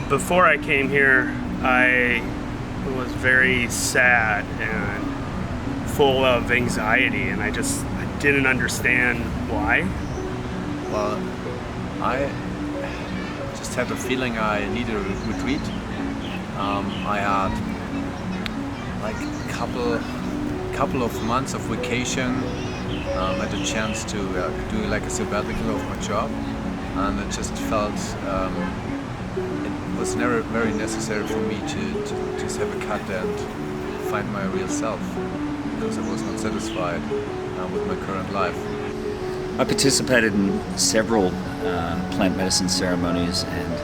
Before I came here, I was very sad and full of anxiety, and I didn't understand why. Well, I just had the feeling I needed a retreat. I had like a couple of months of vacation. I had a chance to do like a sabbatical of my job, and it just felt it was never very necessary for me to just have a cut and find my real self, because I was not satisfied with my current life. I participated in several plant medicine ceremonies, and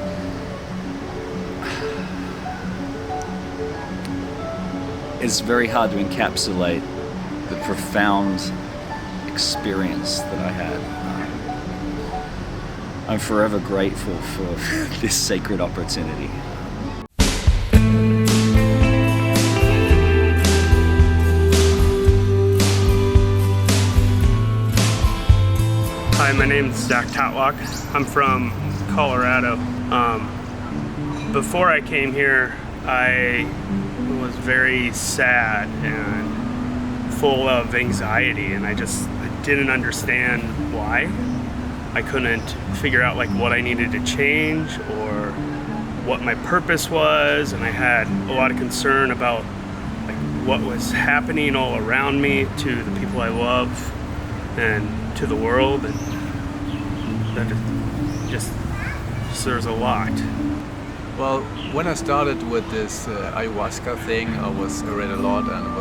it's very hard to encapsulate the profound experience that I had. I'm forever grateful for this sacred opportunity. Hi, my name is Zach Tatlock. I'm from Colorado. Before I came here, I was very sad and full of anxiety, and I didn't understand why. I couldn't figure out like what I needed to change or what my purpose was, and I had a lot of concern about like what was happening all around me, to the people I love and to the world, and that just there's a lot. Well, when I started with this ayahuasca thing, I read a lot and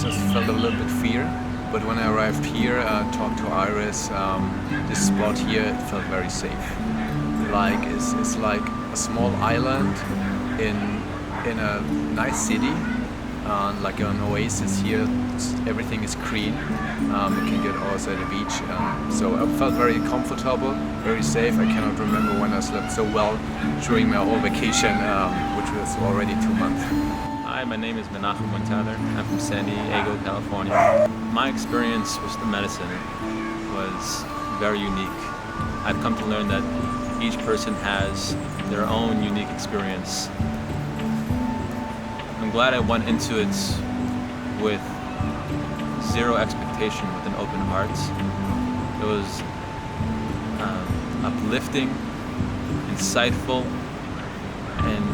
just felt a little bit fear. But when I arrived here, talked to Iris, this spot here, it felt very safe. Like it's like a small island in a nice city, like an oasis here. Everything is green. You can get also at the beach. So I felt very comfortable, very safe. I cannot remember when I slept so well during my whole vacation, which was already 2 months. Hi, my name is Menachem Montaner. I'm from San Diego, California. My experience with the medicine was very unique. I've come to learn that each person has their own unique experience. I'm glad I went into it with zero expectation, with an open heart. It was uplifting, insightful, and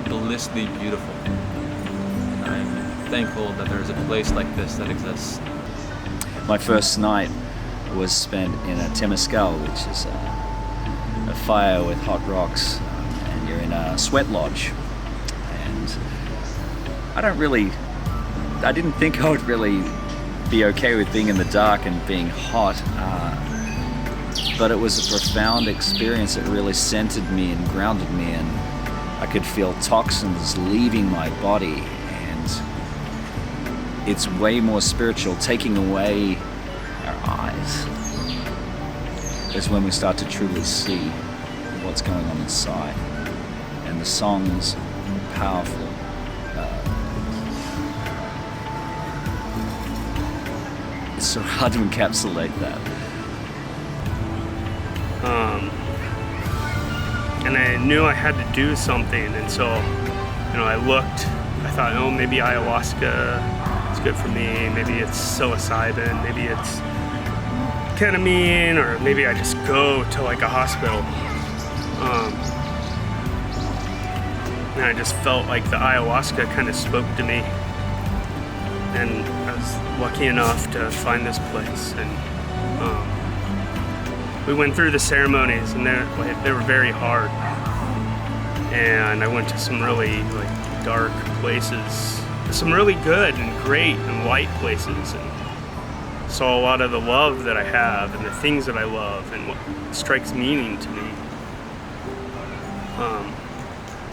blissfully beautiful. And I'm thankful that there's a place like this that exists. My first night was spent in a temescal, which is a fire with hot rocks, and you're in a sweat lodge. And I didn't think I would really be okay with being in the dark and being hot, but it was a profound experience. It really centered me and grounded me, and I could feel toxins leaving my body, and it's way more spiritual. Taking away our eyes is when we start to truly see what's going on inside, and the songs are powerful. It's so hard to encapsulate that. And I knew I had to do something, and so, I looked. I thought, oh, maybe ayahuasca is good for me. Maybe it's psilocybin. Maybe it's ketamine, or maybe I just go to like a hospital. And I just felt like the ayahuasca kind of spoke to me, and I was lucky enough to find this place. And we went through the ceremonies, and they were very hard. And I went to some really like dark places, some really good and great and light places, and saw a lot of the love that I have and the things that I love and what strikes meaning to me.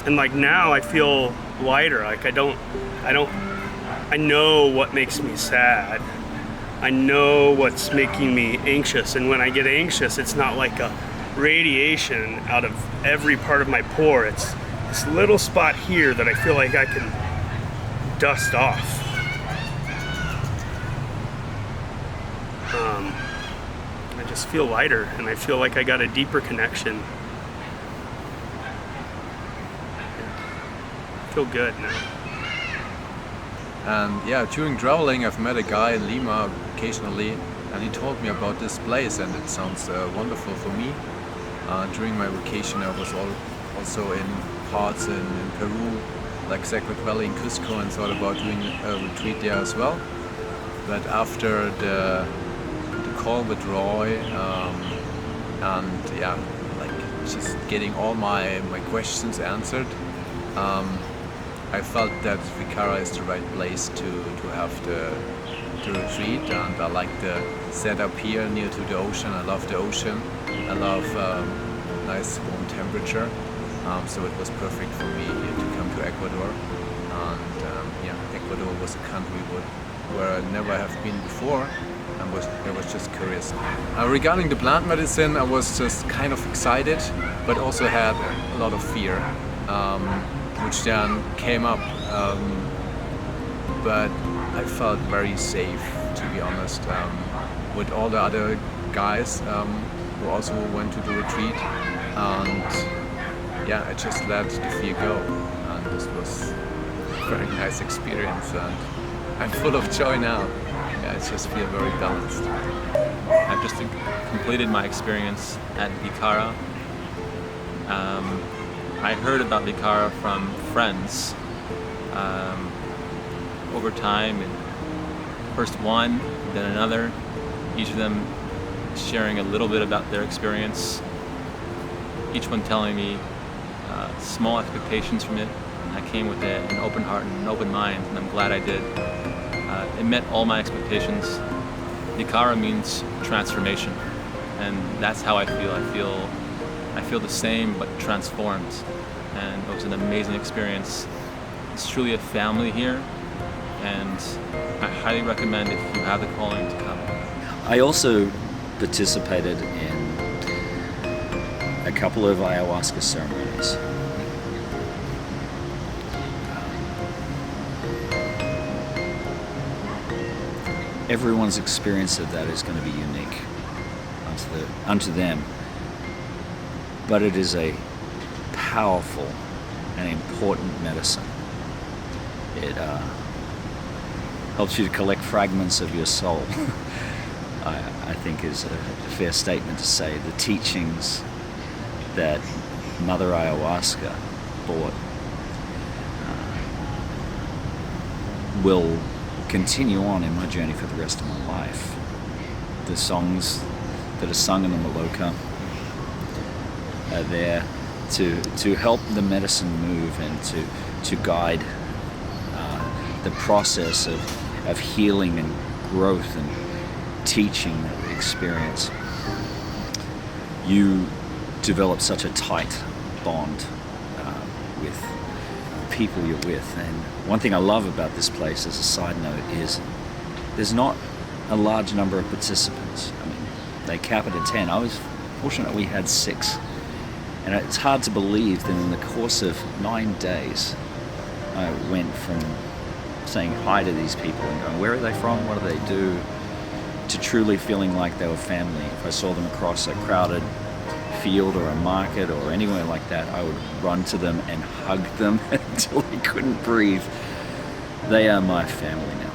And like now I feel lighter. Like I know what makes me sad. I know what's making me anxious, and when I get anxious, it's not like a radiation out of every part of my pore. It's this little spot here that I feel like I can dust off. I just feel lighter, and I feel like I got a deeper connection feel good now. And yeah, during traveling, I've met a guy in Lima occasionally, and he told me about this place, and it sounds wonderful for me. During my vacation, I was also in parts in Peru, like Sacred Valley in Cusco, and thought about doing a retreat there as well. But after the call with Roy, and yeah, like just getting all my questions answered, I felt that Vikara is the right place to have the retreat, and I like the setup here near to the ocean. I love the ocean. I love nice warm temperature. So it was perfect for me to come to Ecuador. And yeah, Ecuador was a country where I never have been before. I was just curious. Regarding the plant medicine, I was just kind of excited, but also had a lot of fear, which then came up. But I felt very safe, to be honest, with all the other guys who also went to the retreat. And yeah, I just let the fear go. And this was a very nice experience. And I'm full of joy now. Yeah, I just feel very balanced. I've just completed my experience at Vikara. I heard about Vikara from friends over time, and first one, then another, each of them sharing a little bit about their experience, each one telling me small expectations from it. I came with an open heart and an open mind, and I'm glad I did. It met all my expectations. Vikara means transformation, and that's how I feel. I feel the same but transformed, and it was an amazing experience. It's truly a family here, and I highly recommend if you have the calling to come. I also participated in a couple of ayahuasca ceremonies. Everyone's experience of that is going to be unique unto them, but it is a powerful and important medicine. It helps you to collect fragments of your soul. I think is a fair statement to say. The teachings that Mother Ayahuasca brought will continue on in my journey for the rest of my life. The songs that are sung in the Maloka are there to help the medicine move and to guide the process of healing and growth and teaching that we experience. You develop such a tight bond with people you're with, and one thing I love about this place as a side note is there's not a large number of participants. I mean, they cap it at 10. I was fortunate we had 6, and it's hard to believe that in the course of 9 days I went from saying hi to these people and going, where are they from, what do they do, to truly feeling like they were family. If I saw them across a crowded field or a market or anywhere like that, I would run to them and hug them until I couldn't breathe. They are my family now.